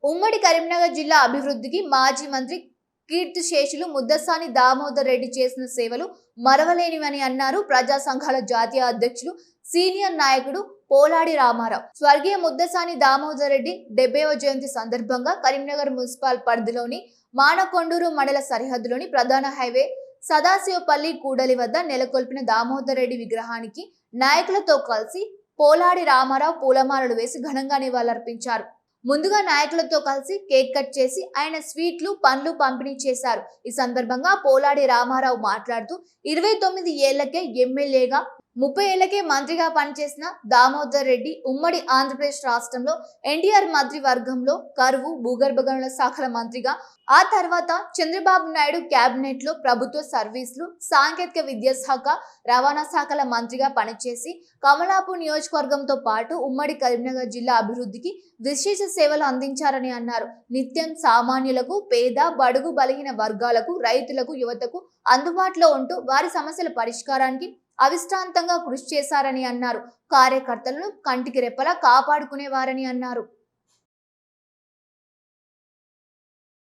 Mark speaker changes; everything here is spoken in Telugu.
Speaker 1: ఉమ్మడి కరీంనగర్ జిల్లా అభివృద్ధికి మాజీ మంత్రి కీర్తిశేషులు ముద్దసాని దామోదర్ రెడ్డి చేసిన సేవలు మరవలేనివని అన్నారు. ప్రజా సంఘాల జాతీయ అధ్యక్షులు సీనియర్ నాయకుడు పోలాడి రామారావు. స్వర్గీయ ముద్దసాని దామోదర్ రెడ్డి 70వ జయంతి సందర్భంగా కరీంనగర్ మున్సిపల్ పరిధిలోని మానకొండూరు మండల సరిహద్దులోని ప్రధాన హైవే సదాశివపల్లి కూడలి వద్ద నెలకొల్పిన దామోదర్ రెడ్డి విగ్రహానికి నాయకులతో కలిసి పోలాడి రామారావు పూలమాలలు వేసి ఘనంగా నివాళులర్పించారు. ముందుగా నాయకులతో కలిసి కేక్ కట్ చేసి ఆయన స్వీట్లు పండ్లు పంపిణీ చేశారు. ఈ సందర్భంగా పోలాడి రామారావు మాట్లాడుతూ 29 ఏళ్లకే ఎమ్మెల్యేగా 30 ఏళ్లకే మంత్రిగా పనిచేసిన దామోదర్ రెడ్డి ఉమ్మడి ఆంధ్రప్రదేశ్ రాష్ట్రంలో ఎన్టీఆర్ మంత్రివర్గంలో కరువు భూగర్భ గనుల శాఖల మంత్రిగా, ఆ తర్వాత చంద్రబాబు నాయుడు కేబినెట్ లో ప్రభుత్వ సర్వీసులు సాంకేతిక విద్యాశాఖ రవాణా శాఖల మంత్రిగా పనిచేసి కమలాపూర్ నియోజకవర్గంతో పాటు ఉమ్మడి కరీంనగర్ జిల్లా అభివృద్ధికి విశేష సేవలు అందించారని అన్నారు. నిత్యం సామాన్యులకు, పేద బడుగు బలహీన వర్గాలకు, రైతులకు, యువతకు అందుబాటులో ఉంటూ వారి సమస్యల పరిష్కారానికి అవిశ్రాంతంగా కృషి చేశారని అన్నారు. కార్యకర్తలను కంటికి రెప్పలా కాపాడుకునేవారని అన్నారు.